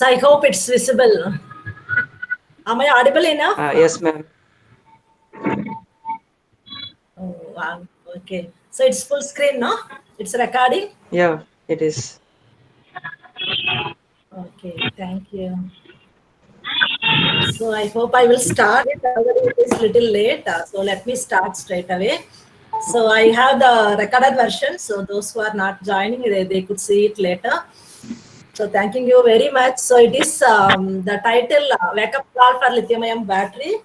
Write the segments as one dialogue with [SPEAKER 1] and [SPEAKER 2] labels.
[SPEAKER 1] So I hope it's visible. Am I audible enough?
[SPEAKER 2] Yes, ma'am.
[SPEAKER 1] Oh, wow. Okay. So it's full screen, no? It's recording?
[SPEAKER 2] Yeah, it is.
[SPEAKER 1] Okay, thank you. So I hope I will start it. Already it is little late. So let me start straight away. So I have the recorded version. So those who are not joining, they could see it later. So thanking you very much. So it is the title Wake Up Call for Lithium Ion Battery.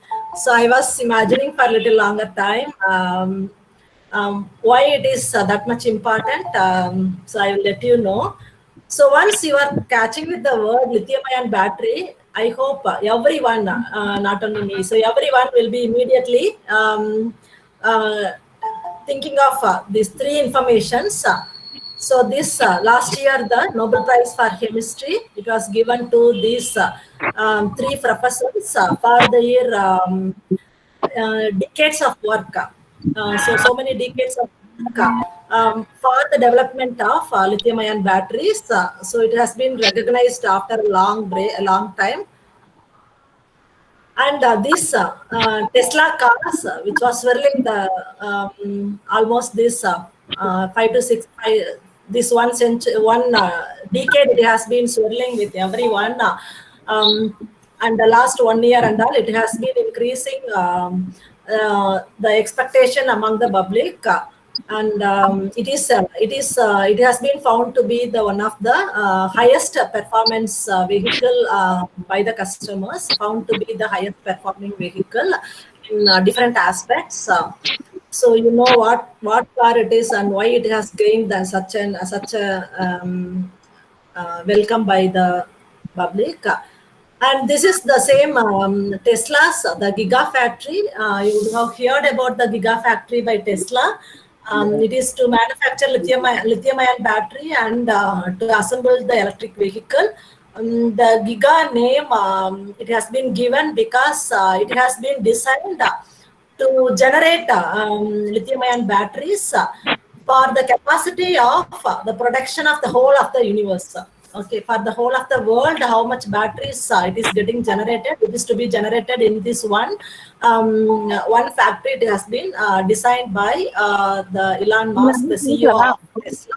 [SPEAKER 1] So I was imagining for a little longer time why it is that much important. So I will let you know. So once you are catching with the word lithium ion battery, I hope everyone, not only me, so everyone will be immediately uh, thinking of these three informations. So this last year, the Nobel Prize for Chemistry, it was given to these three professors for their decades of work. So many decades of work for the development of lithium-ion batteries. So it has been recognized after a a long time. And this Tesla cars, which was swirling the almost this 5 to 6, this 1 century, one decade, it has been swirling with everyone. And the last 1 year and all, it has been increasing the expectation among the public. And it has been found to be the one of the highest performance vehicle by the customers, found to be the highest performing vehicle in different aspects. So you know what car it is and why it has gained such a welcome by the public. And this is the same Tesla's, the Gigafactory. You would have heard about the Gigafactory by Tesla. It is to manufacture lithium ion battery and to assemble the electric vehicle. The Giga name, it has been given because it has been designed to generate lithium ion batteries for the capacity of the production of the whole of the universe. Okay, for the whole of the world, how much batteries it is getting generated? It is to be generated in this one factory. It has been designed by the Elon Musk, the CEO of Tesla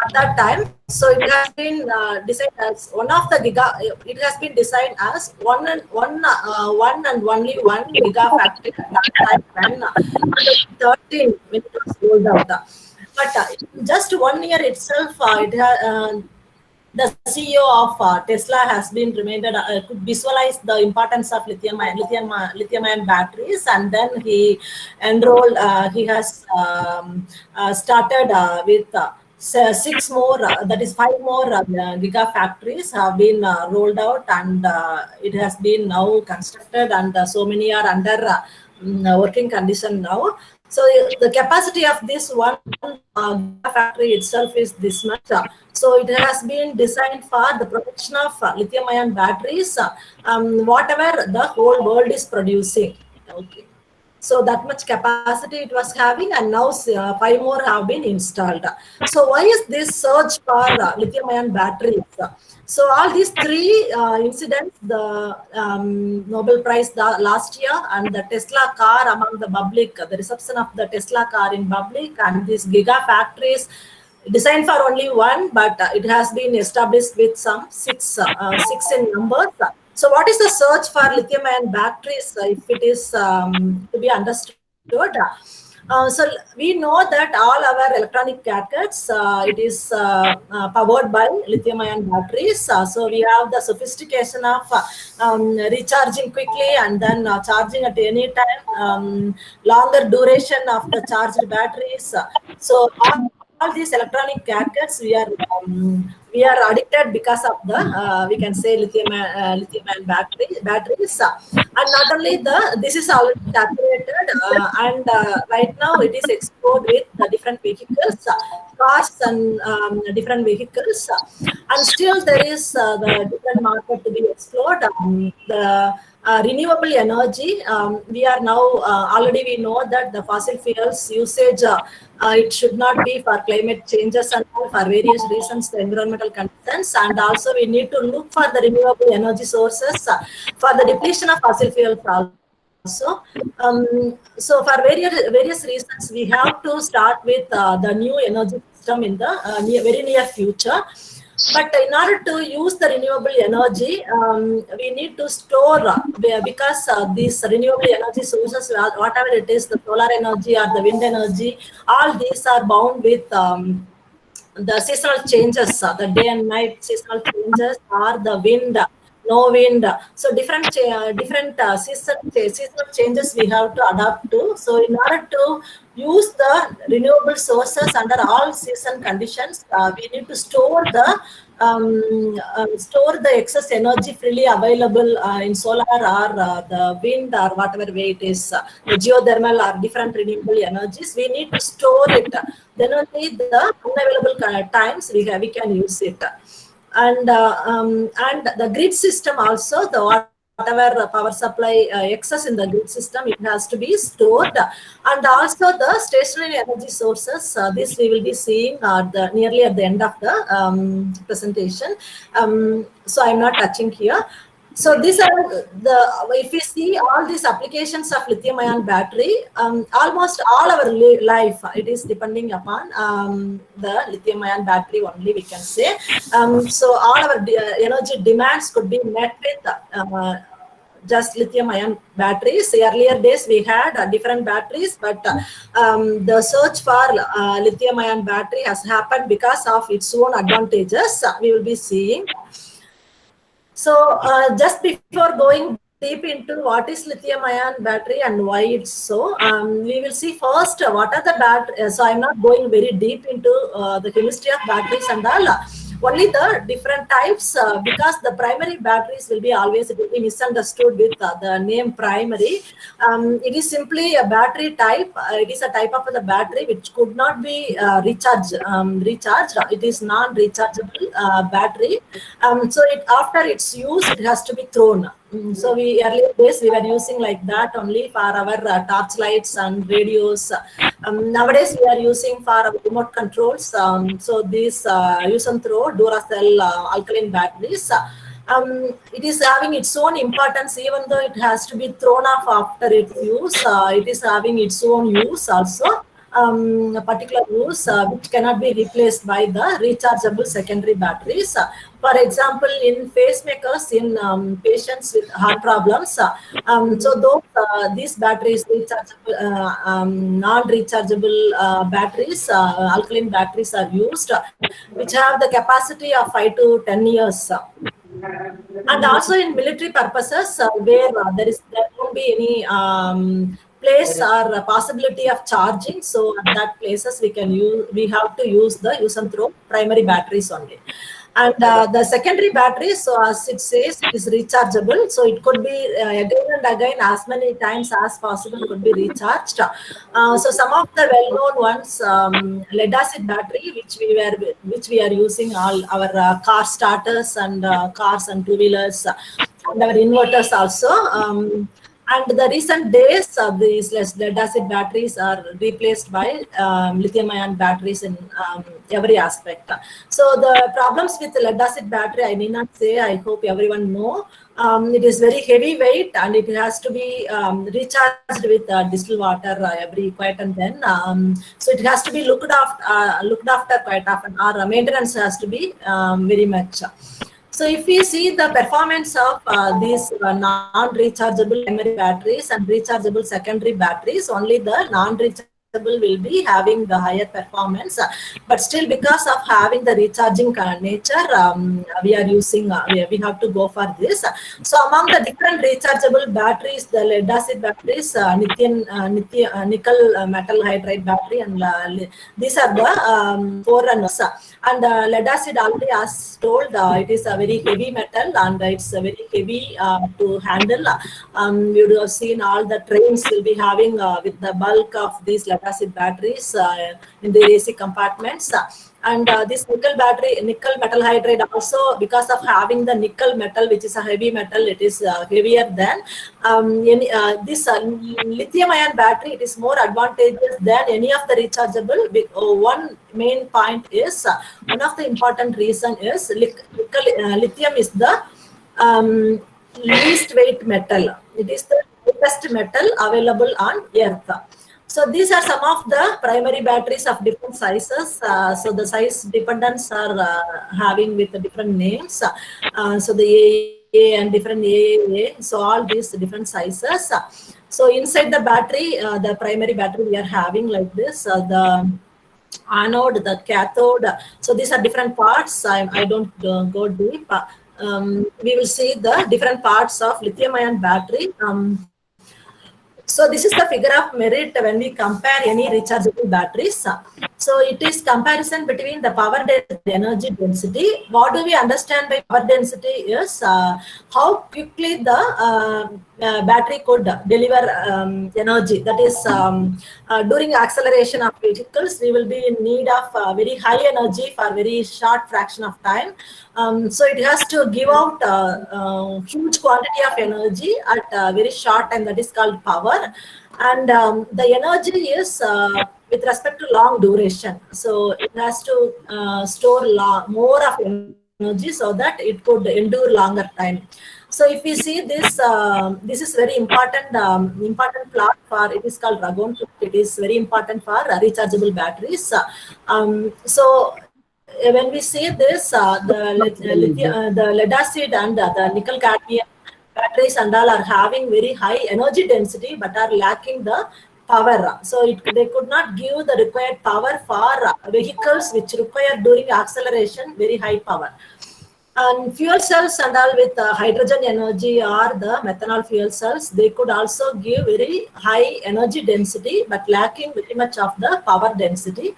[SPEAKER 1] at that time. So it has been designed as one of the it has been designed as one and only one gigafactory at that time when 13 when it was rolled out. But just 1 year itself, the CEO of Tesla has been reminded, could visualize the importance of lithium ion batteries, and then he enrolled. He has started with. Six more, that is five more gigafactories have been rolled out, and it has been now constructed, and so many are under working condition now. So the capacity of this one gigafactory itself is this much. So it has been designed for the production of lithium-ion batteries, whatever the whole world is producing. Okay. So that much capacity it was having, and now five more have been installed. So why is this surge for lithium-ion batteries? So all these three incidents, the Nobel Prize last year, and the Tesla car among the public, the reception of the Tesla car in public, and these gigafactories designed for only one, but it has been established with some six in numbers. So what is the search for lithium-ion batteries if it is to be understood? So we know that all our electronic gadgets, it is powered by lithium-ion batteries. So we have the sophistication of recharging quickly and then charging at any time, longer duration of the charged batteries. So all these electronic gadgets, we are addicted because of the we can say lithium-ion batteries. And not only this is already saturated, and right now it is explored with the different vehicles, cars and different vehicles, and still there is the different market to be explored. The renewable energy. We are now already we know that the fossil fuels usage it should not be for climate changes and all, for various reasons, the environmental concerns, and also we need to look for the renewable energy sources for the depletion of fossil fuels also. So for various reasons, we have to start with the new energy system in the very near future. But in order to use the renewable energy, we need to store because these renewable energy sources, whatever it is, the solar energy or the wind energy, all these are bound with the seasonal changes, the day and night seasonal changes, or the wind, no wind. So different seasonal changes we have to adapt to. So in order to use the renewable sources under all season conditions, we need to store the excess energy freely available in solar or the wind or whatever way it is, the geothermal or different renewable energies. We need to store it. Then only the unavailable times we can use it. And the grid system also, the whatever power supply excess in the grid system, it has to be stored. And also the stationary energy sources, this we will be seeing nearly at the end of the presentation. So I'm not touching here. So these are the, if we see all these applications of lithium ion battery, almost all our life, it is depending upon the lithium ion battery only, we can say. So all our energy demands could be met with just lithium ion batteries. Earlier days we had different batteries, but the search for lithium ion battery has happened because of its own advantages, we will be seeing. So just before going deep into what is lithium ion battery and why it's so, we will see first what are the batteries. So I'm not going very deep into the chemistry of batteries and all. Only the different types, because the primary batteries will be always, it will be misunderstood with the name primary. It is simply a battery type. It is a type of the battery which could not be recharged. It is non-rechargeable battery. So after its use, it has to be thrown. So earlier days we were using like that only for our torch lights and radios. Nowadays we are using for our remote controls. So these use and throw Duracell alkaline batteries. It is having its own importance, even though it has to be thrown off after its use. It is having its own use also. A particular use which cannot be replaced by the rechargeable secondary batteries. For example, in pacemakers, in patients with heart problems, so these batteries, non-rechargeable batteries, alkaline batteries are used, which have the capacity of 5 to 10 years. And also in military purposes, where there won't be any place or possibility of charging. So at that places we have to use the use and throw primary batteries only. And the secondary batteries, so as it says, it is rechargeable. So it could be again and again, as many times as possible, could be recharged. So some of the well-known ones, lead acid battery, which we are using all our car starters and cars and two-wheelers, and our inverters also. And the recent days, these lead acid batteries are replaced by lithium ion batteries in every aspect. So the problems with the lead acid battery, I need not say, I hope everyone know. It is very heavy weight and it has to be recharged with distilled water every quite and then. So it has to be looked after quite often. Our maintenance has to be very much. So if we see the performance of these non-rechargeable primary batteries and rechargeable secondary batteries, only the non-rechargeable will be having the higher performance. But still, because of having the recharging nature, we are using, we have to go for this. So among the different rechargeable batteries, the lead acid batteries, nickel metal hydride battery, and these are the forerunners. And lead acid, already as told, it is a very heavy metal and it's very heavy to handle. You would have seen all the trains will be having with the bulk of these lead acid batteries in the AC compartments. And this nickel metal hydride also, because of having the nickel metal, which is a heavy metal, it is heavier than this lithium ion battery. It is more advantageous than any of the rechargeable. One main point is, one of the important reason is lithium is the um, least weight metal. It is the lightest metal available on Earth. So these are some of the primary batteries of different sizes. So the size dependents are having with the different names. So the AA and different AAA. So all these different sizes. So inside the battery, the primary battery we are having like this. The anode, the cathode. So these are different parts. I don't go deep. We will see the different parts of lithium ion battery. So this is the figure of merit when we compare any rechargeable batteries. So it is comparison between the power density and energy density. What do we understand by power density is how quickly the battery could deliver energy. That is, during acceleration of vehicles, we will be in need of very high energy for very short fraction of time. So it has to give out huge quantity of energy at very short time. That is called power. And the energy is with respect to long duration. So it has to store more of energy so that it could endure longer time. So if we see this, this is very important plot for, it is called Ragon plot. It is very important for rechargeable batteries. So when we see this, the lead acid and the nickel cadmium batteries and all are having very high energy density but are lacking the power. So they could not give the required power for vehicles which require during acceleration very high power. And fuel cells and all with hydrogen energy or the methanol fuel cells, they could also give very high energy density but lacking very much of the power density.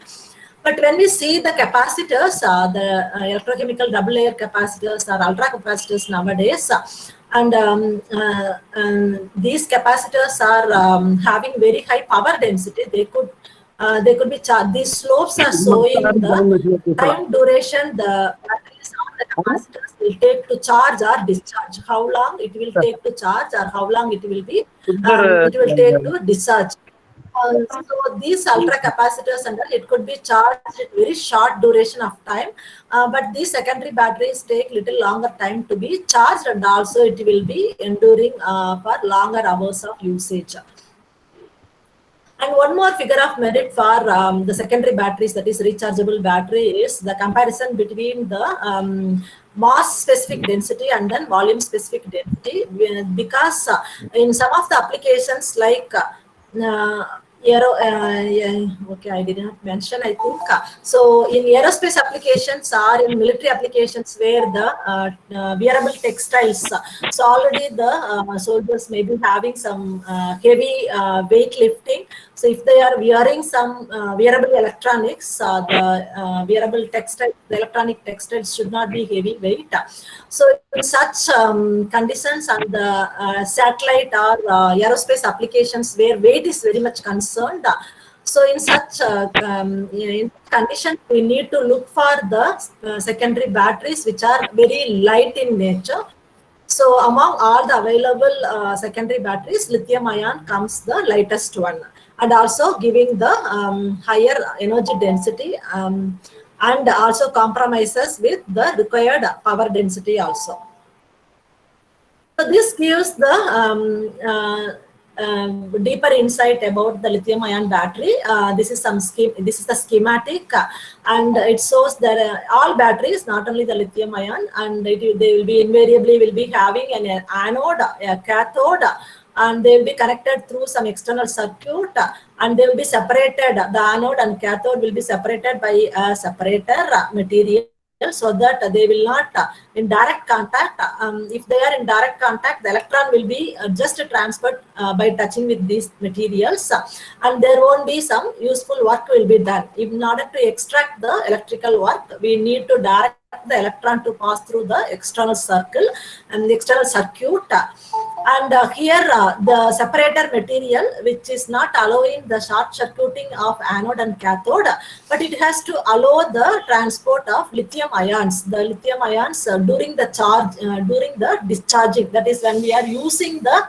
[SPEAKER 1] But when we see the capacitors, the electrochemical double layer capacitors or ultra capacitors nowadays, and these capacitors are having very high power density. They could be charged. These slopes are showing the time duration the batteries or the capacitors will take to charge or discharge. How long it will take to charge or how long it will be it will take to discharge. So these ultra capacitors and all, it could be charged at very short duration of time, but these secondary batteries take little longer time to be charged, and also it will be enduring for longer hours of usage. And one more figure of merit for the secondary batteries, that is rechargeable battery, is the comparison between the mass specific density and then volume specific density. Because in some of the applications like okay, I did not mention, I think. So in aerospace applications or in military applications where the wearable textiles, so already the soldiers may be having some heavy weight lifting. So if they are wearing some wearable electronics, the electronic textiles should not be heavy weight. So in such conditions and the satellite or aerospace applications where weight is very much concerned, so in such in conditions, we need to look for the secondary batteries which are very light in nature. So among all the available secondary batteries, lithium ion comes the lightest one, and also giving the higher energy density, and also compromises with the required power density also. So this gives the deeper insight about the lithium ion battery. This is this is the schematic, and it shows that all batteries, not only the lithium ion, and they will be invariably will be having an anode, a cathode, and they will be connected through some external circuit, and they will be separated. The anode and cathode will be separated by a separator material, so that they will not in direct contact. If they are in direct contact, the electron will be just transferred by touching with these materials, and there won't be some useful work will be done. In order to extract the electrical work, we need to direct the electron to pass through the external circle and the external circuit, And here the separator material, which is not allowing the short circuiting of anode and cathode, but it has to allow the transport of lithium ions. The lithium ions during the charge, during the discharging, that is when we are using the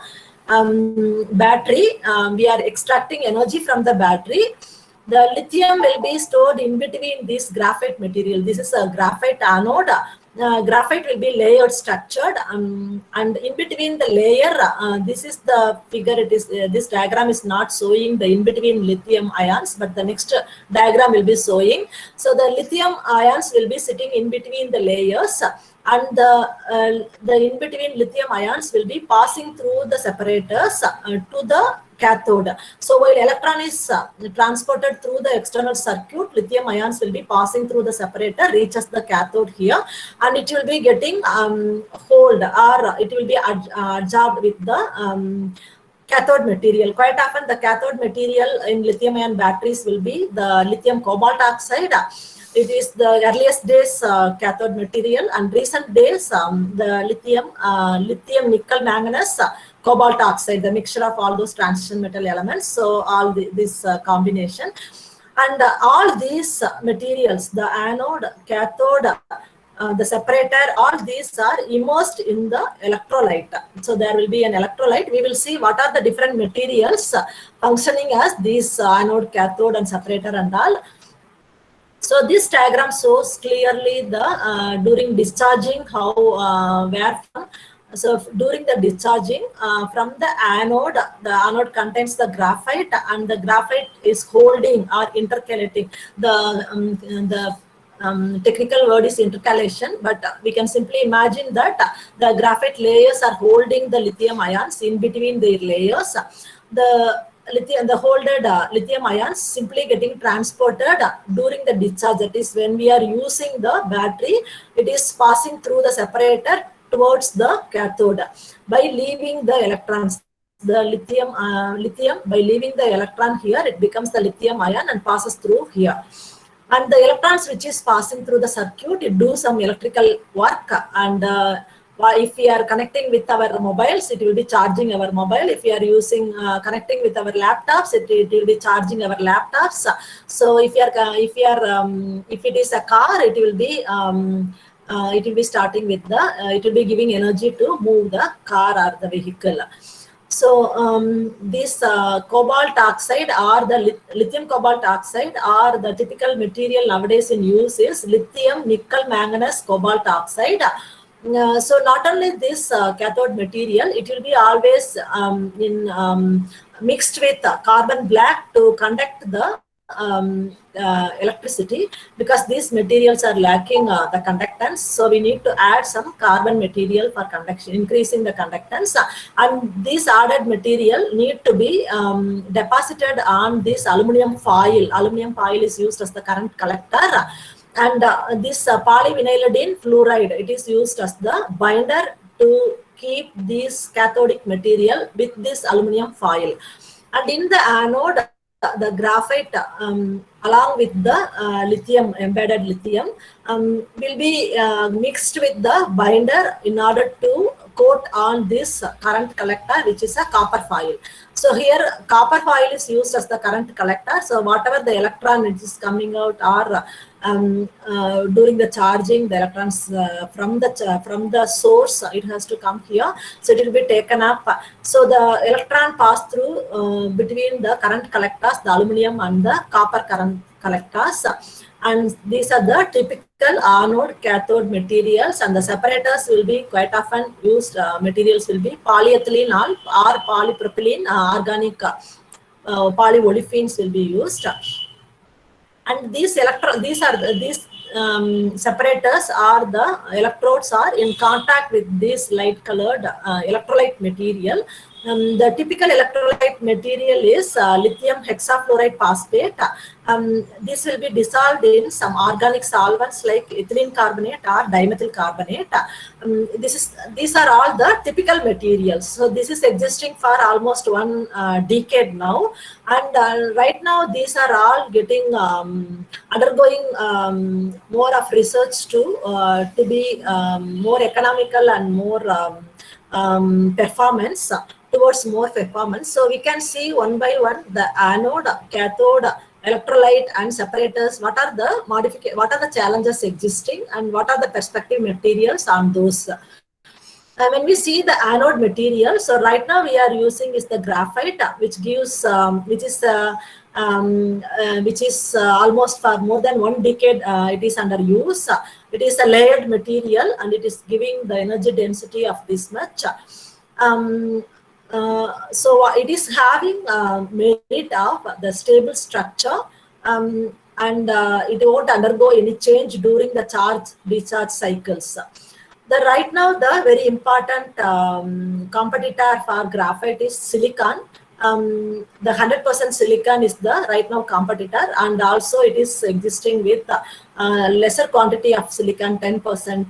[SPEAKER 1] battery, we are extracting energy from the battery. The lithium will be stored in between this graphite material. This is a graphite anode. Graphite will be layered structured, and in between the layer, this is the figure. It is this diagram is not showing the in between lithium ions, but the next diagram will be showing. So the lithium ions will be sitting in between the layers, and the in between lithium ions will be passing through the separators to the cathode. So while electron is transported through the external circuit, lithium ions will be passing through the separator, reaches the cathode here, and it will be getting hold, or it will be absorbed with the cathode material. Quite often the cathode material in lithium ion batteries will be the lithium cobalt oxide. It is the earliest days cathode material, and recent days the lithium nickel manganese cobalt oxide, the mixture of all those transition metal elements. So all this combination, and all these materials, the anode, cathode, the separator, all these are immersed in the electrolyte. So there will be an electrolyte. We will see what are the different materials functioning as these anode, cathode, and separator and all. So this diagram shows clearly the during discharging how where from. So during the discharging from the anode contains the graphite, and the graphite is holding or intercalating. The technical word is intercalation, but we can simply imagine that the graphite layers are holding the lithium ions in between their layers. The holded lithium ions simply getting transported during the discharge. That is when we are using the battery, it is passing through the separator towards the cathode by leaving the electrons. The lithium by leaving the electron here, it becomes the lithium ion and passes through here. And the electrons which is passing through the circuit, it do some electrical work, and if we are connecting with our mobiles, it will be charging our mobile. If we are using connecting with our laptops, it will be charging our laptops. So if it is a car, it will be starting with it will be giving energy to move the car or the vehicle. So this cobalt oxide, or the lithium cobalt oxide, or the typical material nowadays in use is lithium nickel manganese cobalt oxide. So not only this cathode material, it will be always mixed with carbon black to conduct the electricity, because these materials are lacking the conductance. So we need to add some carbon material for conduction, increasing the conductance. And this added material need to be deposited on this aluminum foil. Aluminum foil is used as the current collector. And this polyvinylidene fluoride, it is used as the binder to keep this cathodic material with this aluminum foil. And in the anode, the graphite along with the lithium, embedded lithium, will be mixed with the binder in order to coat on this current collector, which is a copper foil. So here copper foil is used as the current collector. So whatever the electron which is coming out, or during the charging, the electrons from the source, it has to come here. So it will be taken up. So the electron pass through between the current collectors, the aluminum and the copper current collectors. And these are the typical anode cathode materials, and the separators will be quite often used. Materials will be polyethylene or polypropylene, organic polyolefins will be used. And these separators, or the electrodes, are in contact with this light colored electrolyte material. The typical electrolyte material is lithium hexafluoride phosphate. This will be dissolved in some organic solvents like ethylene carbonate or dimethyl carbonate. These are all the typical materials. So this is existing for almost 1 decade now, and right now these are all getting undergoing more of research to be more economical and more performance, towards more performance. So we can see one by one the anode, cathode, electrolyte and separators. What are the challenges existing, and what are the perspective materials on those. When we see the anode material, so right now we are using is the graphite, which gives, which is almost for more than 1 decade it is under use. It is a layered material and it is giving the energy density of this much. So it is having merit of the stable structure, and it won't undergo any change during the charge discharge cycles. The right now the very important competitor for graphite is silicon. The 100% silicon is the right now competitor, and also it is existing with lesser quantity of silicon, 10%,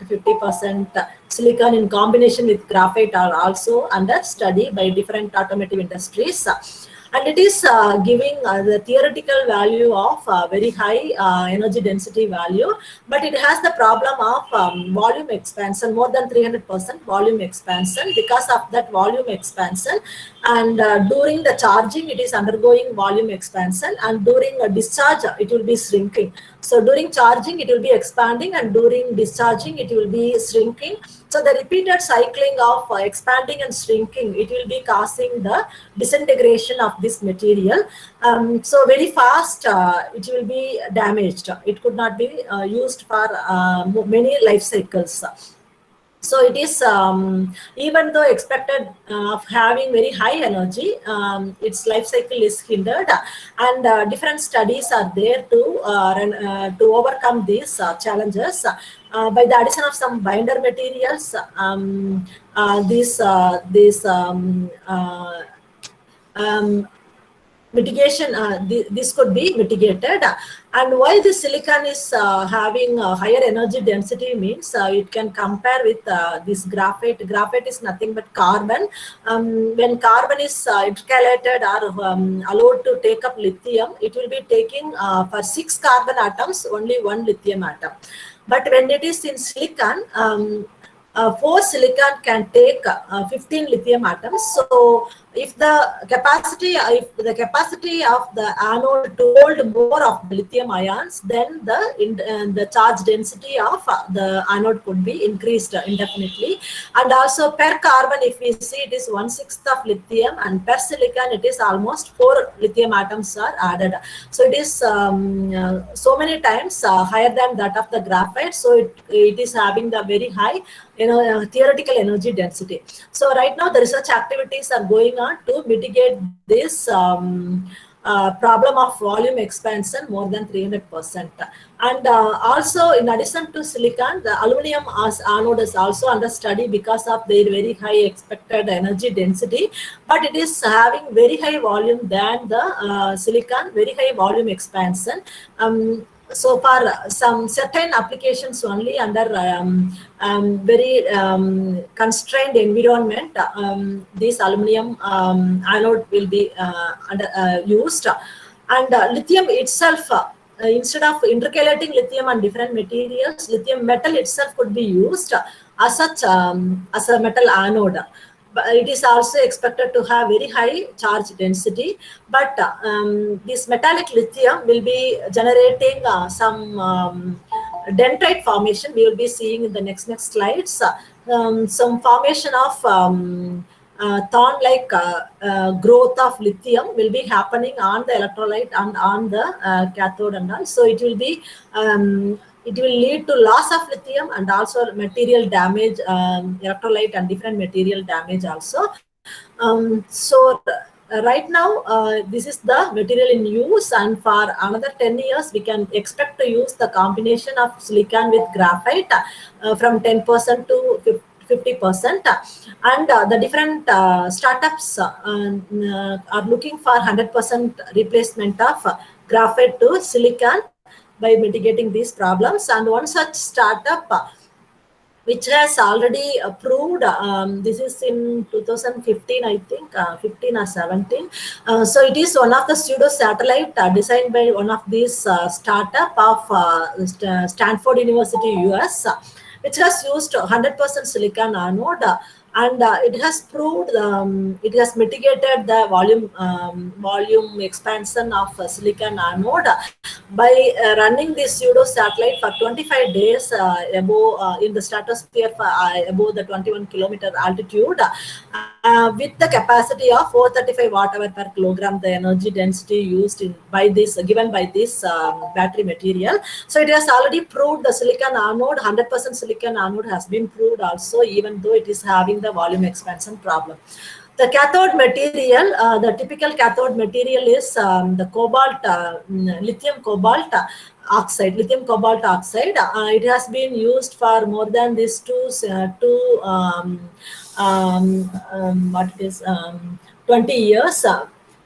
[SPEAKER 1] 50% silicon in combination with graphite are also under study by different automotive industries. And it is giving the theoretical value of very high energy density value, but it has the problem of volume expansion, more than 300% volume expansion. Because of that volume expansion, and during the charging it is undergoing volume expansion, and during a discharge it will be shrinking. So during charging it will be expanding, and during discharging it will be shrinking. So the repeated cycling of expanding and shrinking, it will be causing the disintegration of this material. So very fast it will be damaged. It could not be used for many life cycles. So it is, even though expected of having very high energy, its life cycle is hindered, and different studies are there to overcome these challenges by the addition of some binder materials. These mitigation, this could be mitigated. And why the silicon is having a higher energy density means it can compare with this graphite is nothing but carbon. When carbon is intercalated or allowed to take up lithium, it will be taking for 6 carbon atoms only 1 lithium atom. But when it is in silicon, 4 silicon can take 15 lithium atoms. So if the capacity of the anode to hold more of the lithium ions, then the charge density of the anode could be increased indefinitely. And also per carbon, if we see, it is 1/6 of lithium, and per silicon it is almost 4 lithium atoms are added. So it is so many times higher than that of the graphite. So it is having the very high theoretical energy density. So right now the research activities are going on to mitigate this problem of volume expansion more than 300%. And also, in addition to silicon, the aluminum as anode is also under study because of their very high expected energy density, but it is having very high volume than the silicon, very high volume expansion. So for some certain applications only under very constrained environment, this aluminum anode will be used. And lithium itself, instead of intercalating lithium and different materials, lithium metal itself could be used as such, as a metal anode. But it is also expected to have very high charge density. But this metallic lithium will be generating some dendrite formation. We will be seeing in the next slides some formation of thorn-like growth of lithium will be happening on the electrolyte and on the cathode and all. So it will be it will lead to loss of lithium and also material damage, electrolyte and different material damage also. So right now, this is the material in use, and for another 10 years, we can expect to use the combination of silicon with graphite from 10% to 50%. And the different startups are looking for 100% replacement of graphite to silicon by mitigating these problems. And one such startup which has already approved, this is in 2015, I think, 15 or 17. So it is one of the pseudo satellite designed by one of these startup of Stanford University, US, which has used 100% silicon anode. and it has proved, it has mitigated the volume expansion of silicon anode by running this pseudo satellite for 25 days above in the stratosphere for, above the 21-kilometer altitude, with the capacity of 435 watt hour per kilogram, the energy density used in by this given by this battery material. So it has already proved the silicon anode, 100% silicon anode has been proved also, even though it is having the volume expansion problem. The cathode material, the typical cathode material is the lithium cobalt oxide, lithium cobalt oxide. It has been used for more than this two what it is 20 years.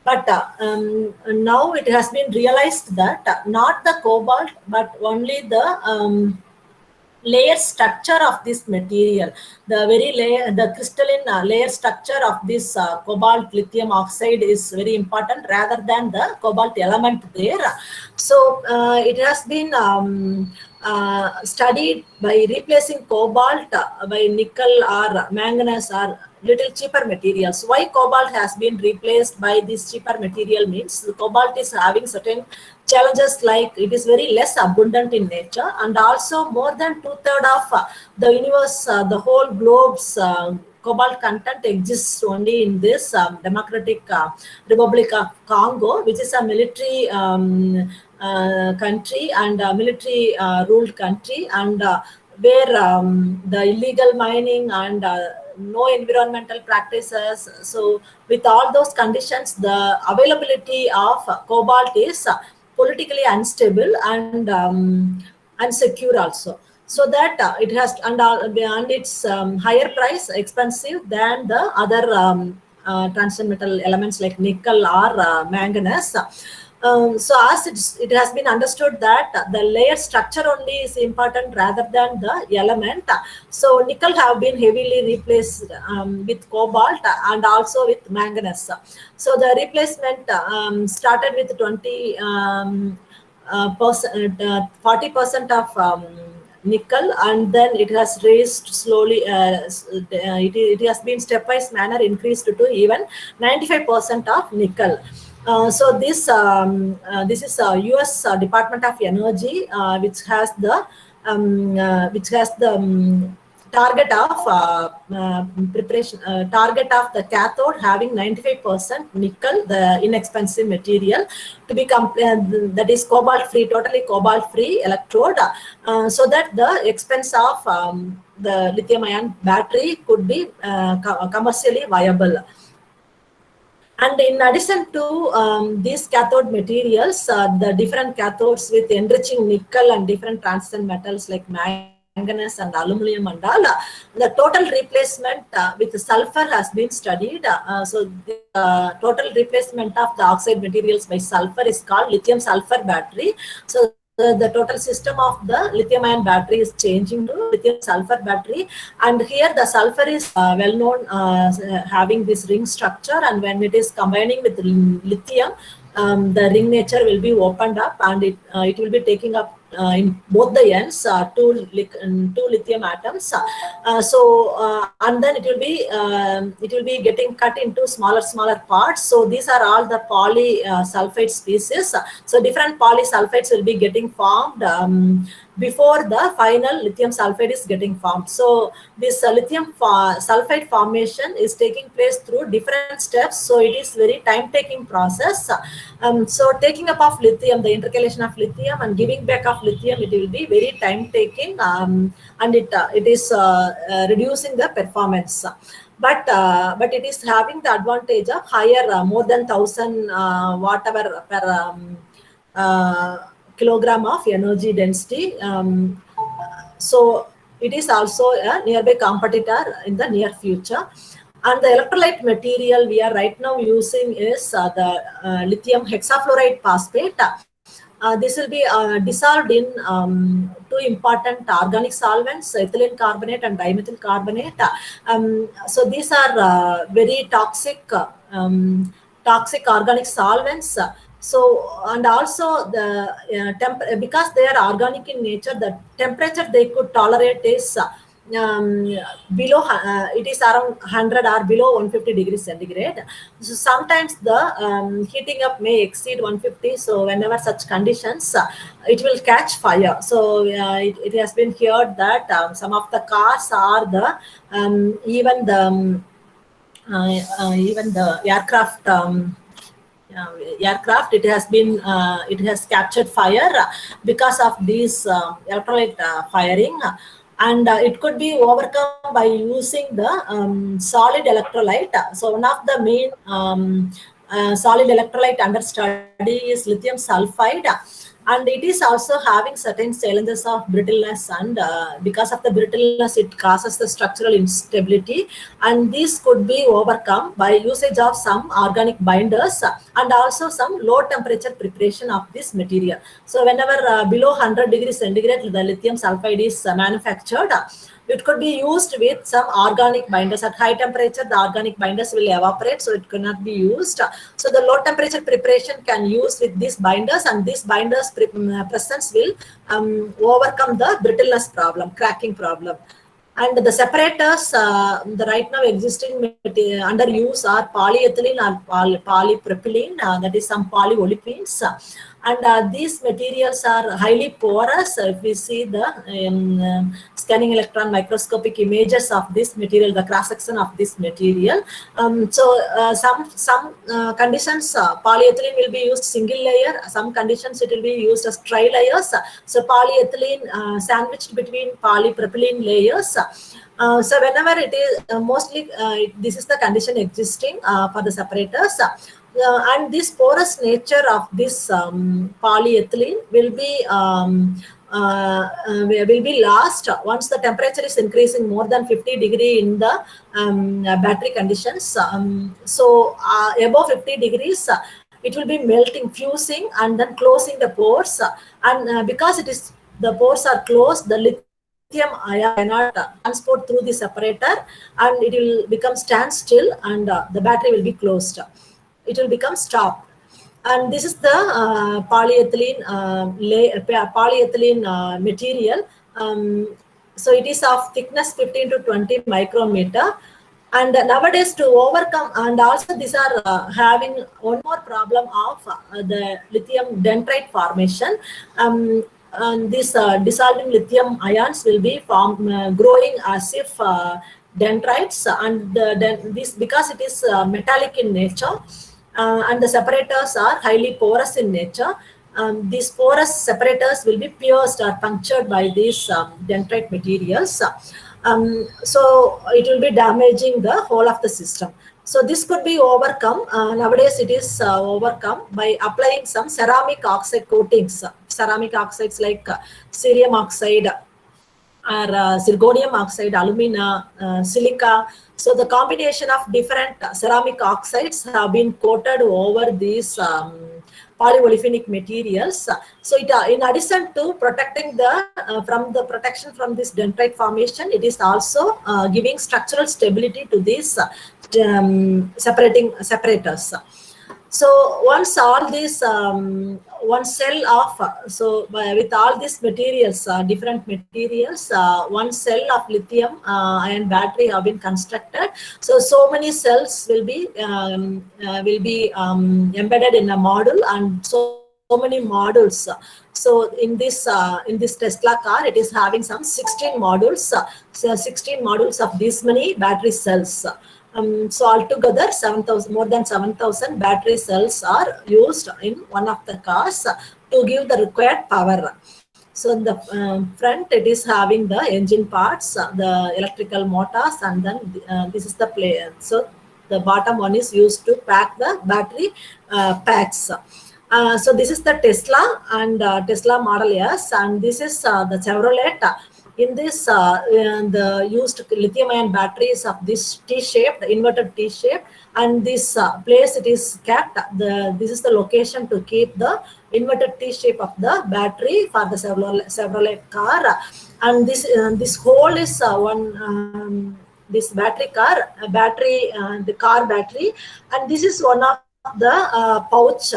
[SPEAKER 1] But now it has been realized that not the cobalt, but only the layer structure of this material, the very layer, the crystalline layer structure of this cobalt lithium oxide is very important rather than the cobalt element there. So it has been studied by replacing cobalt by nickel or manganese or little cheaper materials. Why cobalt has been replaced by this cheaper material means the cobalt is having certain challenges, like it is very less abundant in nature, and also more than two-thirds of the universe, the whole globe's cobalt content exists only in this Democratic Republic of Congo, which is a military country and a military ruled country, and where the illegal mining and no environmental practices. So with all those conditions, the availability of cobalt is politically unstable and unsecure also. So that it has, and it's higher price, expensive than the other transition metal elements like nickel or manganese. So as it has been understood that the layer structure only is important rather than the element. So nickel have been heavily replaced with cobalt and also with manganese. So the replacement started with 40% of nickel, and then it has raised slowly. It has been stepwise manner increased to even 95% of nickel. This is U.S. Department of Energy, which has the target of preparation, target of the cathode having 95% nickel, the inexpensive material, to be that is cobalt free, totally cobalt free electrode, so that the expense of the lithium ion battery could be commercially viable. And in addition to these cathode materials, the different cathodes with enriching nickel and different transition metals like manganese and aluminum and all, the total replacement with sulfur has been studied. So the total replacement of the oxide materials by sulfur is called lithium sulfur battery. So the total system of the lithium ion battery is changing to lithium sulfur battery, and here the sulfur is well known having this ring structure, and when it is combining with lithium, the ring nature will be opened up, and it will be taking up in both the ends two lithium atoms. And then it will be getting cut into smaller parts. So these are all the polysulfide species. So different polysulfides will be getting formed before the final lithium sulfide is getting formed. So this lithium sulfide formation is taking place through different steps. So it is very time-taking process. So taking up of lithium, the intercalation of lithium and giving back of lithium, it will be very time-taking, and it is reducing the performance. But it is having the advantage of higher, more than 1,000 whatever per kilogram of energy density. So it is also a nearby competitor in the near future. And the electrolyte material we are right now using is the lithium hexafluoride phosphate. This will be dissolved in two important organic solvents, ethylene carbonate and dimethyl carbonate. So these are very toxic organic solvents. So, and also because they are organic in nature, the temperature they could tolerate is below it is around 100 or below 150 degrees centigrade. So sometimes the heating up may exceed 150. So whenever such conditions, it will catch fire. So it has been heard that some of the cars are the even the aircraft, aircraft, it has captured fire because of these electrolyte firing, and it could be overcome by using the solid electrolyte. So one of the main solid electrolyte under study is lithium sulfide, and it is also having certain challenges of brittleness, and because of the brittleness it causes the structural instability, and this could be overcome by usage of some organic binders and also some low temperature preparation of this material. So whenever below 100 degrees centigrade the lithium sulfide is manufactured, it could be used with some organic binders. At high temperature, the organic binders will evaporate, so it cannot be used. So the low temperature preparation can use with these binders, and these binders presence will overcome the brittleness problem, cracking problem. And the separators, the right now existing under use are polyethylene or polypropylene, that is some polyolefins. And these materials are highly porous. If we see the scanning electron microscopic images of this material, the cross section of this material. Some conditions, polyethylene will be used single layer. Some conditions it will be used as tri layers. So polyethylene sandwiched between polypropylene layers. So whenever it is mostly this is the condition existing for the separators. And this porous nature of this polyethylene will be lost once the temperature is increasing more than 50 degree in the battery conditions. So above 50 degrees, it will be melting, fusing, and then closing the pores. And because the pores are closed, the lithium ion cannot transport through the separator, and it will become standstill, and the battery will be closed. It will become stopped. And this is the polyethylene material. So it is of thickness 15 to 20 micrometer. And nowadays, to overcome, and also these are having one more problem of the lithium dendrite formation. And these dissolving lithium ions will be growing as if dendrites, and this because it is metallic in nature, and the separators are highly porous in nature. These porous separators will be pierced or punctured by these dendrite materials. So it will be damaging the whole of the system. So this could be overcome. Nowadays, it is overcome by applying some ceramic oxide coatings. Ceramic oxides like cerium oxide, or zirconium oxide, alumina, silica. So the combination of different ceramic oxides have been coated over these polyolefinic materials. So it, in addition to protecting from the protection from this dendrite formation, it is also giving structural stability to these separators. So once all these one cell of with all these materials, different materials, one cell of lithium ion battery have been constructed. So many cells will be embedded in a module, and so many modules. So in this Tesla car, it is having some 16 modules. So 16 modules of these many battery cells. So altogether, 7,000, more than 7,000 battery cells are used in one of the cars to give the required power. So in the front, it is having the engine parts, the electrical motors, and then this is the play. So the bottom one is used to pack the battery packs. So this is the Tesla and Tesla Model S, and this is the Chevrolet. In this, the used lithium-ion batteries of this T-shaped, inverted T-shape, and this place it is kept. This is the location to keep the inverted T-shape of the battery for the Chevrolet car. And this hole is this battery car, the car battery, and this is one of the pouch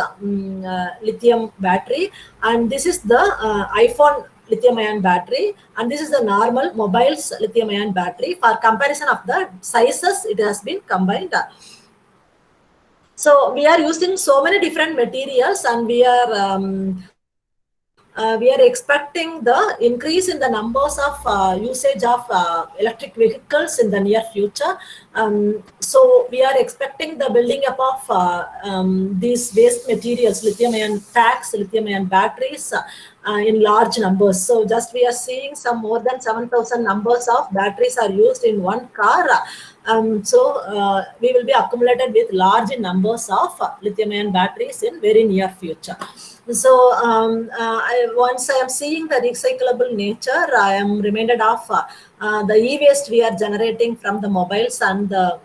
[SPEAKER 1] lithium battery, and this is the iPhone lithium ion battery, and this is the normal mobile's lithium ion battery. For comparison of the sizes, it has been combined. So we are using so many different materials, and we are expecting the increase in the numbers of usage of electric vehicles in the near future. So we are expecting the building up of these waste materials, lithium ion packs, lithium ion batteries, in large numbers. So just we are seeing some more than 7,000 numbers of batteries are used in one car. So we will be accumulated with large numbers of lithium ion batteries in very near future. So once I am seeing the recyclable nature, I am reminded of the e-waste we are generating from the mobiles and the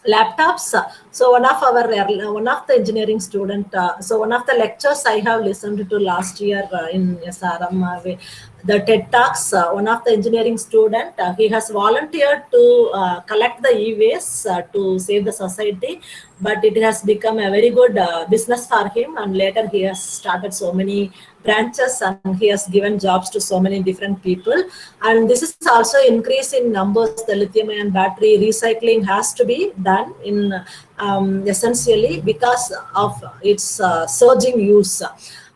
[SPEAKER 1] laptops. So one of the engineering student, so one of the lectures I have listened to last year in SRM, the TED Talks, one of the engineering student, he has volunteered to collect the e-waste to save the society, but it has become a very good business for him, and later he has started so many branches and he has given jobs to so many different people. And this is also increase in numbers. The lithium ion battery recycling has to be done in essentially because of its surging use.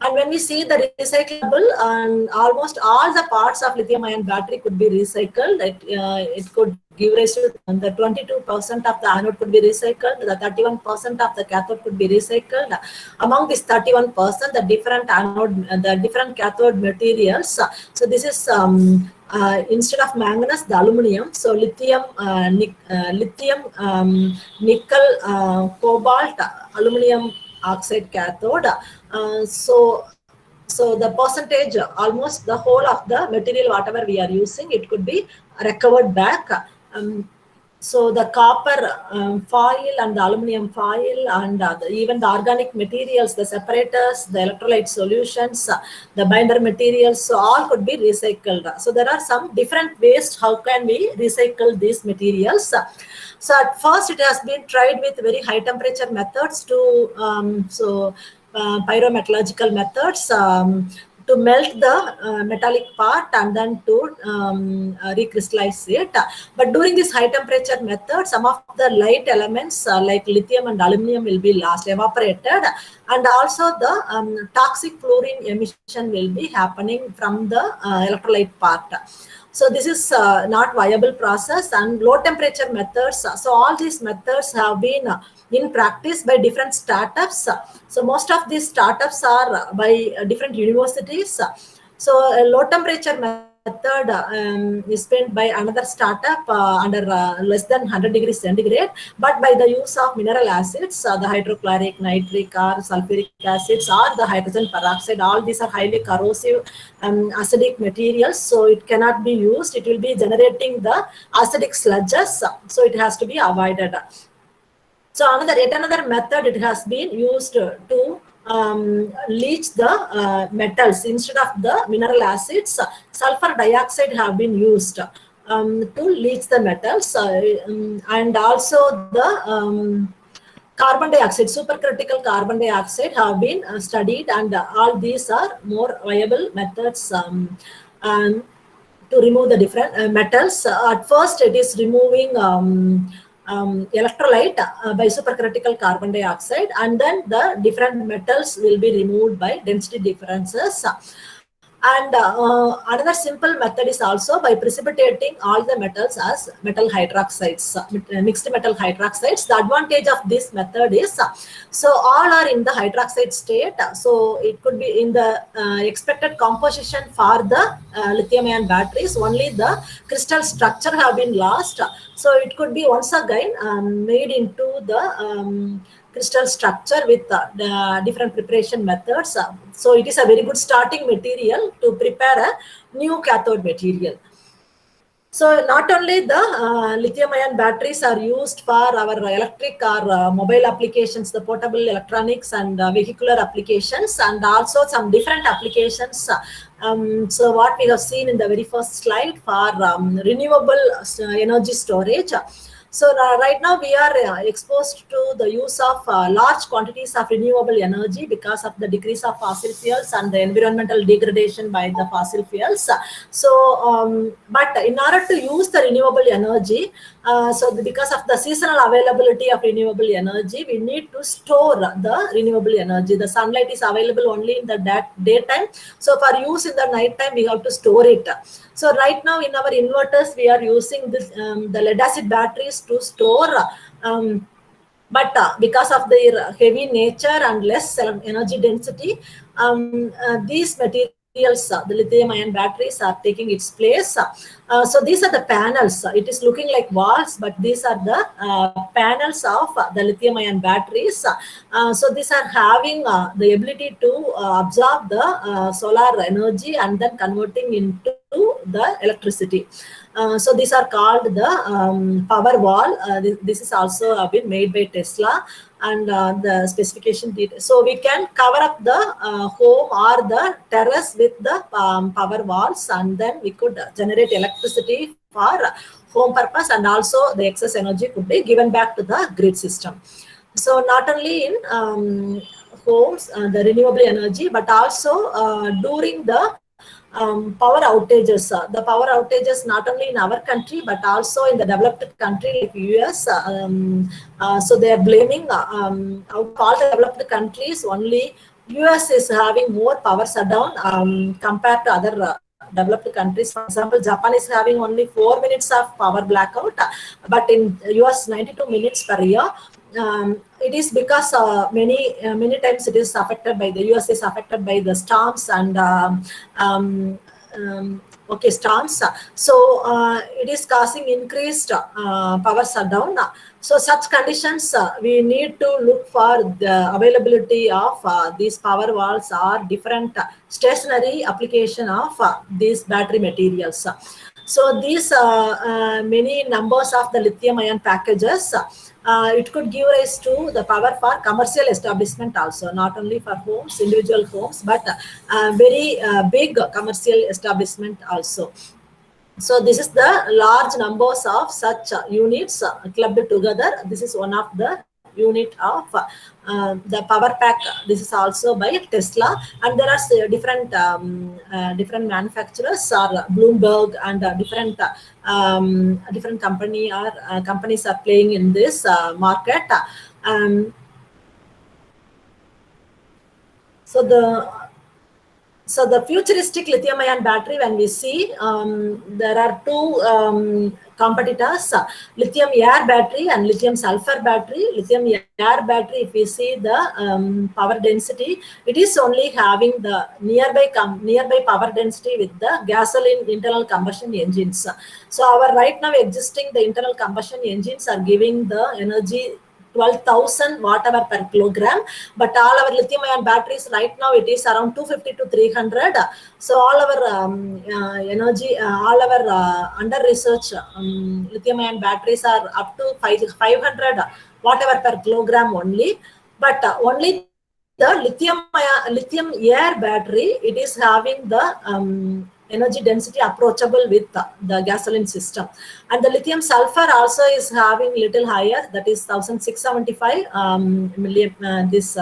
[SPEAKER 1] And when we see the recyclable, and almost all the parts of lithium ion battery could be recycled. It could give rise to the 22% of the anode could be recycled, the 31% of the cathode could be recycled. Among this 31%, the different anode, the different cathode materials. So this is instead of manganese, the aluminum. So lithium, nickel, cobalt, aluminum oxide cathode. So the percentage, almost the whole of the material, whatever we are using, it could be recovered back. So the copper foil and the aluminum foil, and even the organic materials, the separators, the electrolyte solutions, the binder materials, so all could be recycled. So there are some different ways how can we recycle these materials. So at first it has been tried with very high temperature methods to pyrometallurgical methods to melt the metallic part and then to recrystallize it. But during this high temperature method, some of the light elements like lithium and aluminum will be lost, evaporated, and also the toxic fluorine emission will be happening from the electrolyte part. So this is not viable process, and low temperature methods. So all these methods have been in practice by different startups. So most of these startups are by different universities. So a low temperature method is spent by another startup under less than 100 degrees centigrade, but by the use of mineral acids, the hydrochloric, nitric, or sulfuric acids, or the hydrogen peroxide. All these are highly corrosive acidic materials, so it cannot be used. It will be generating the acidic sludges, so it has to be avoided. So yet another method, it has been used to leach the metals. Instead of the mineral acids, sulfur dioxide have been used to leach the metals, and also the carbon dioxide, supercritical carbon dioxide have been studied, and all these are more viable methods to remove the different metals. At first, it is removing electrolyte by supercritical carbon dioxide, and then the different metals will be removed by density differences. And another simple method is also by precipitating all the metals as metal hydroxides, mixed metal hydroxides. The advantage of this method is, so all are in the hydroxide state. So it could be in the expected composition for the lithium-ion batteries. Only the crystal structure have been lost. So it could be once again made into the crystal structure with different preparation methods. So it is a very good starting material to prepare a new cathode material. So not only the lithium-ion batteries are used for our electric or mobile applications, the portable electronics and vehicular applications, and also some different applications. So what we have seen in the very first slide for renewable energy storage. So right now we are exposed to the use of large quantities of renewable energy because of the decrease of fossil fuels and the environmental degradation by the fossil fuels. So, but in order to use the renewable energy, because of the seasonal availability of renewable energy, we need to store the renewable energy. The sunlight is available only in the daytime. So for use in the night time, we have to store it. So right now in our inverters, we are using this the lead acid batteries to store. But because of their heavy nature and less energy density, these materials, the lithium ion batteries, are taking its place. So these are the panels. It is looking like walls, but these are the panels of the lithium ion batteries. So these are having the ability to absorb the solar energy and then converting into the electricity. So these are called the power wall. This is also been made by Tesla, and the specification details. So we can cover up the home or the terrace with the power walls, and then we could generate electricity for home purpose, and also the excess energy could be given back to the grid system. So not only in homes, the renewable energy, but also during the power outages. The power outages not only in our country but also in the developed country like US. So they are blaming out of all the developed countries, only US is having more power shutdown compared to other developed countries. For example, Japan is having only 4 minutes of power blackout, but in US 92 minutes per year. It is because many times it is affected by the US is affected by the storms and um, storms. So it is causing increased power shutdown. So such conditions, we need to look for the availability of these power walls or different stationary application of these battery materials. So these many numbers of the lithium ion packages, it could give rise to the power for commercial establishment also, not only for homes, individual homes, but very big commercial establishment also. So this is the large numbers of such units clubbed together. This is one of the unit of the power pack. This is also by Tesla, and there are different manufacturers or Bloomberg, and different companies are playing in this market. Um, so the futuristic lithium ion battery, when we see, there are two competitors, lithium air battery and lithium sulfur battery. Lithium air battery, if we see the power density, it is only having the nearby power density with the gasoline internal combustion engines. So our right now existing the internal combustion engines are giving the energy 12,000 watt hour per kilogram, but all our lithium ion batteries right now it is around 250 to 300. So all our energy, all our under research lithium ion batteries are up to 500 watt hour per kilogram only. But only the lithium air battery, it is having the energy density approachable with the gasoline system, and the lithium sulfur also is having little higher, that is 1675 this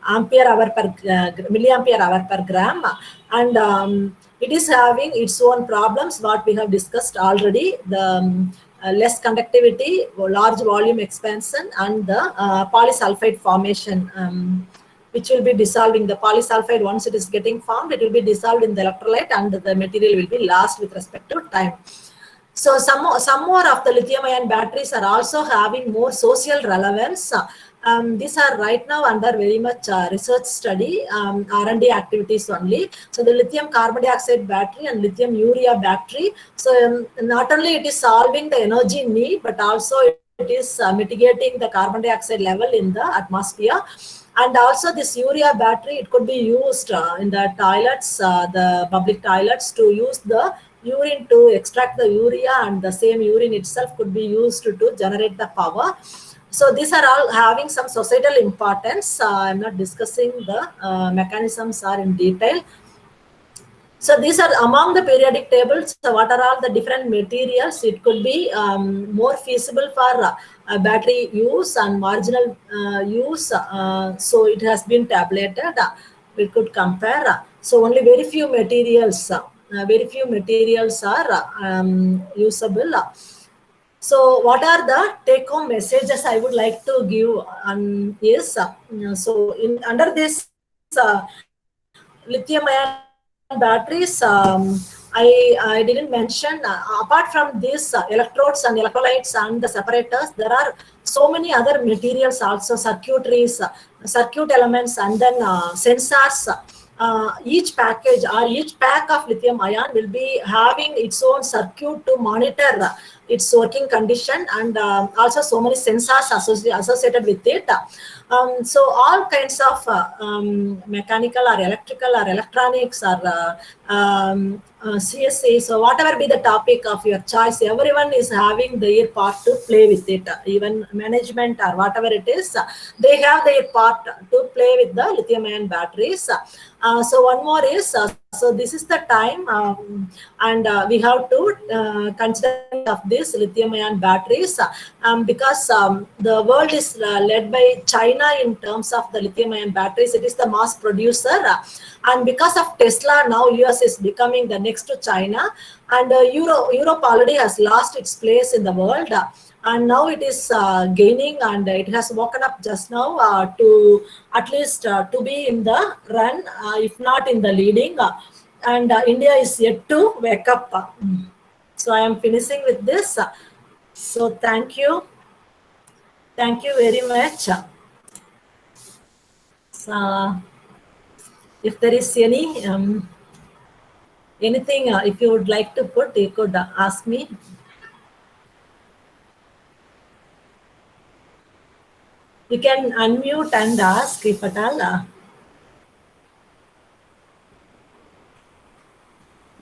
[SPEAKER 1] ampere hour per milliampere hour per gram, and it is having its own problems what we have discussed already, the less conductivity, large volume expansion, and the polysulfide formation, which will be dissolving the polysulfide. Once it is getting formed, it will be dissolved in the electrolyte, and the material will be lost with respect to time. So some more of the lithium ion batteries are also having more social relevance. These are right now under very much research study, R&D activities only. So the lithium carbon dioxide battery and lithium urea battery. So not only it is solving the energy need, but also it is mitigating the carbon dioxide level in the atmosphere. And also this urea battery, it could be used in the toilets, the public toilets, to use the urine to extract the urea, and the same urine itself could be used to generate the power. So these are all having some societal importance. I'm not discussing the mechanisms are in detail. So these are among the periodic tables. So what are all the different materials? It could be more feasible for battery use and marginal use. So it has been tabulated. We could compare. So only very few materials are usable. So, what are the take-home messages I would like to give? Is so in under this lithium-ion batteries, I didn't mention. Apart from these electrodes and electrolytes and the separators, there are so many other materials also, circuitries, circuit elements, and then sensors. Each package or each pack of lithium ion will be having its own circuit to monitor its working condition, and also so many sensors associated with it. So all kinds of mechanical or electrical or electronics or CSA, so whatever be the topic of your choice, everyone is having their part to play with it. Even management or whatever it is, they have their part to play with the lithium ion batteries. So one more is, so this is the time, and we have to consider of these lithium ion batteries, because the world is led by China in terms of the lithium ion batteries. It is the mass producer, and because of Tesla, now US is becoming the next to China, and Europe already has lost its place in the world. And now it is gaining, and it has woken up just now to at least to be in the run, if not in the leading. And India is yet to wake up. So I am finishing with this. So thank you very much. So if there is anything, if you would like to put, you could ask me. You can unmute and ask if at all.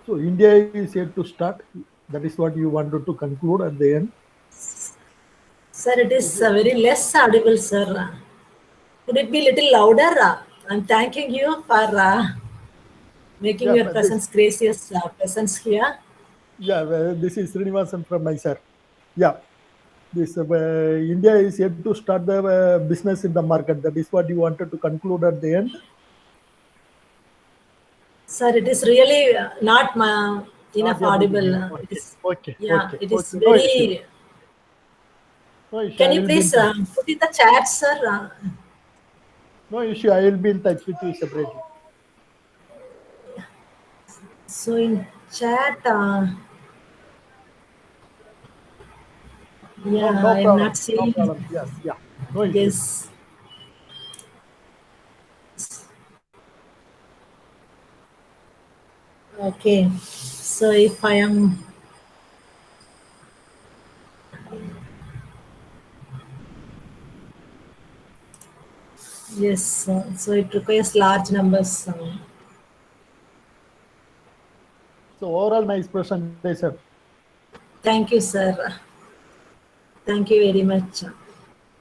[SPEAKER 2] So India is yet to start. That is what you wanted to conclude at the end.
[SPEAKER 1] Sir, it is very less audible, sir. Could it be little louder? I'm thanking you for making your
[SPEAKER 2] but
[SPEAKER 1] presence gracious presence here.
[SPEAKER 2] this is Srinivasan from my sir. Yeah, this India is yet to start the business in the market. That is what you wanted to conclude at the end.
[SPEAKER 1] Sir, it is really not enough
[SPEAKER 2] Not able to
[SPEAKER 1] audible.
[SPEAKER 2] hear.
[SPEAKER 1] It is,
[SPEAKER 2] Okay.
[SPEAKER 1] it is
[SPEAKER 2] No issue.
[SPEAKER 1] very.
[SPEAKER 2] No issue.
[SPEAKER 1] Can
[SPEAKER 2] I
[SPEAKER 1] you
[SPEAKER 2] will be
[SPEAKER 1] please
[SPEAKER 2] in touch.
[SPEAKER 1] put in the chat, sir?
[SPEAKER 2] No issue. I will be in touch with you separately.
[SPEAKER 1] So in chat, yeah,
[SPEAKER 2] No
[SPEAKER 1] I am
[SPEAKER 2] problem.
[SPEAKER 1] not
[SPEAKER 2] No
[SPEAKER 1] seeing.
[SPEAKER 2] problem. Yes. Yeah. No issue.
[SPEAKER 1] Yes. Okay. So if I am. Yes, so it requires large numbers.
[SPEAKER 2] So overall, nice presentation.
[SPEAKER 1] Thank you, sir. Thank you very much.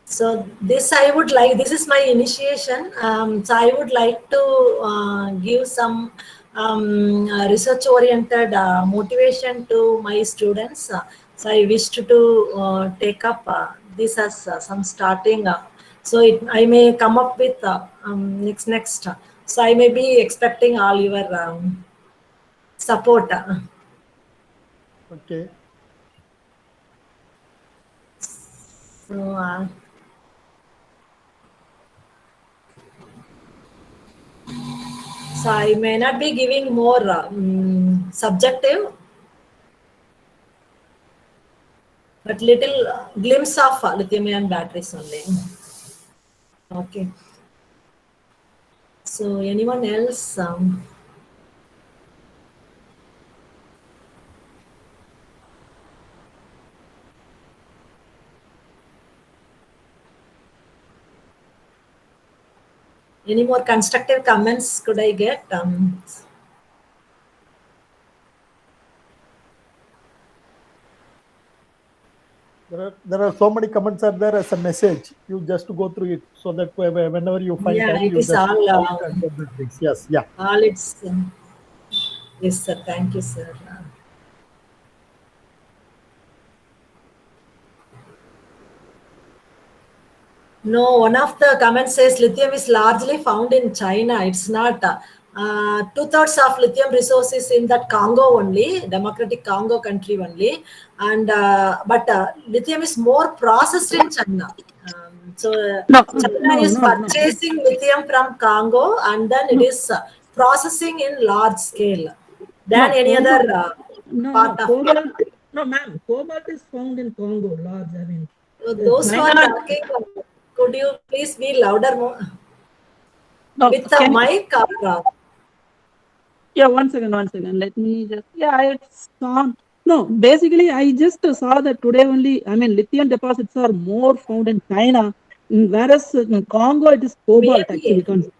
[SPEAKER 1] So this I would like, this is my initiation. So I would like to give some research-oriented motivation to my students. So I wished to take up this as some starting. So I may come up with next. So I may be expecting all your support.
[SPEAKER 2] Okay.
[SPEAKER 1] So so I may not be giving more subjective, but little glimpse of lithium-ion batteries only. Okay. So anyone else? Any more constructive comments could I get?
[SPEAKER 2] There are so many comments are there as a message. You just go through it so that whenever you find
[SPEAKER 1] Yeah,
[SPEAKER 2] time,
[SPEAKER 1] it
[SPEAKER 2] you
[SPEAKER 1] is
[SPEAKER 2] just
[SPEAKER 1] all.
[SPEAKER 2] yes, yeah.
[SPEAKER 1] All it's. Yes, sir. Thank you, sir. No, one of the comments says lithium is largely found in China. It's not. Two-thirds of lithium resources in that Congo only, Democratic Congo country only, and but lithium is more processed in China.
[SPEAKER 3] No,
[SPEAKER 1] China
[SPEAKER 3] no,
[SPEAKER 1] is
[SPEAKER 3] no, no,
[SPEAKER 1] purchasing lithium from Congo, and then it
[SPEAKER 3] no,
[SPEAKER 1] is processing in large scale than
[SPEAKER 3] no,
[SPEAKER 1] any other
[SPEAKER 3] cobalt. No,
[SPEAKER 1] part of.
[SPEAKER 3] cobalt. No, ma'am, cobalt is found in Congo, large. I mean,
[SPEAKER 1] Those who are
[SPEAKER 3] China.
[SPEAKER 1] talking, could you please be louder more?
[SPEAKER 3] No,
[SPEAKER 1] With a
[SPEAKER 3] can
[SPEAKER 1] mic or
[SPEAKER 3] yeah, one second, one second. Let me just yeah, it's on. No, basically, I just saw that today only. I mean, lithium deposits are more found in China, whereas in Congo it is cobalt actually.
[SPEAKER 1] maybe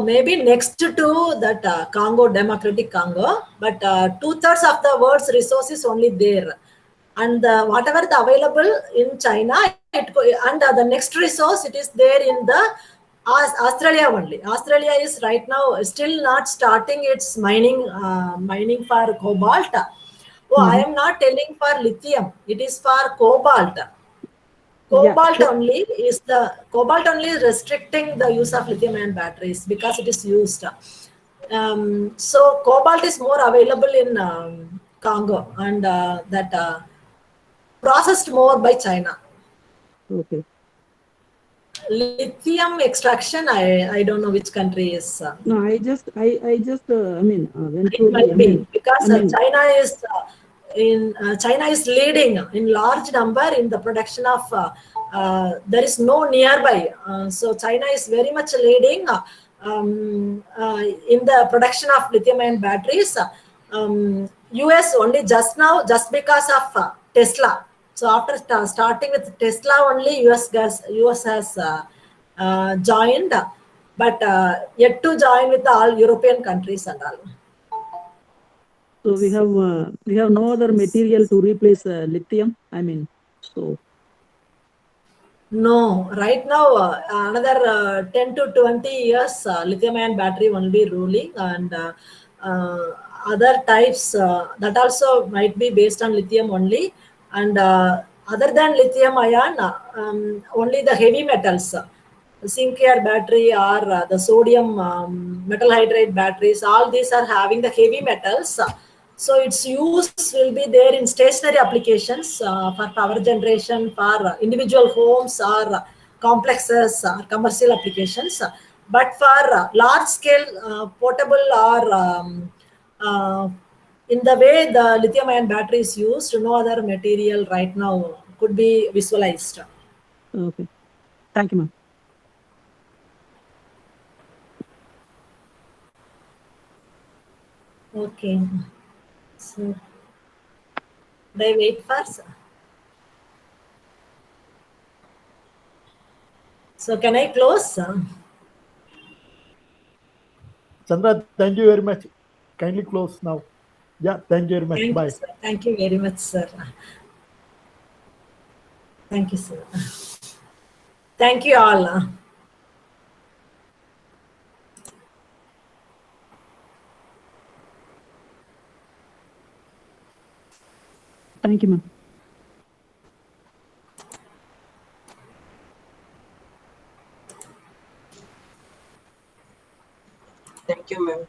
[SPEAKER 1] maybe next to that Congo, Democratic Congo, but two-thirds of the world's resources only there, and whatever the available in China, and the next resource it is there in the Australia only. Australia is right now still not starting its mining for cobalt. Oh, I
[SPEAKER 3] Mhm.
[SPEAKER 1] am not telling for lithium. It is for cobalt.
[SPEAKER 3] Yeah,
[SPEAKER 1] Cobalt only is restricting the use of lithium ion batteries because it is used. So cobalt is more available in Congo, and that processed more by China.
[SPEAKER 3] okay.
[SPEAKER 1] Lithium extraction, I don't know which country is.
[SPEAKER 3] No, I just, I mean, went
[SPEAKER 1] It
[SPEAKER 3] through the,
[SPEAKER 1] might be
[SPEAKER 3] I
[SPEAKER 1] because
[SPEAKER 3] mean,
[SPEAKER 1] China is leading in large number in the production of. There is no nearby, so China is very much leading in the production of lithium-ion batteries. US only just now, just because of Tesla. So after starting with Tesla, only US has joined, but yet to join with all European countries and all.
[SPEAKER 3] so we have no other material to replace lithium. I mean, so
[SPEAKER 1] No, right now, another 10 to 20 years, lithium ion battery will be ruling, and uh, other types that also might be based on lithium only. And other than lithium ion, only the heavy metals, zinc air battery or the sodium metal hydride batteries, all these are having the heavy metals. So its use will be there in stationary applications for power generation, for individual homes or complexes or commercial applications. But for large scale portable or uh, in the way the lithium ion battery is used, no other material right now could be visualized.
[SPEAKER 3] okay. Thank you, ma'am.
[SPEAKER 1] Okay. So, should I wait first? So, can I close?
[SPEAKER 2] Chandra, thank you very much. Kindly close now. Yeah, thank you very much.
[SPEAKER 1] Thank you,
[SPEAKER 2] Bye.
[SPEAKER 1] sir. Thank you very much, sir. Thank you, sir. Thank you all.
[SPEAKER 3] Thank you, ma'am.
[SPEAKER 4] Thank you, ma'am.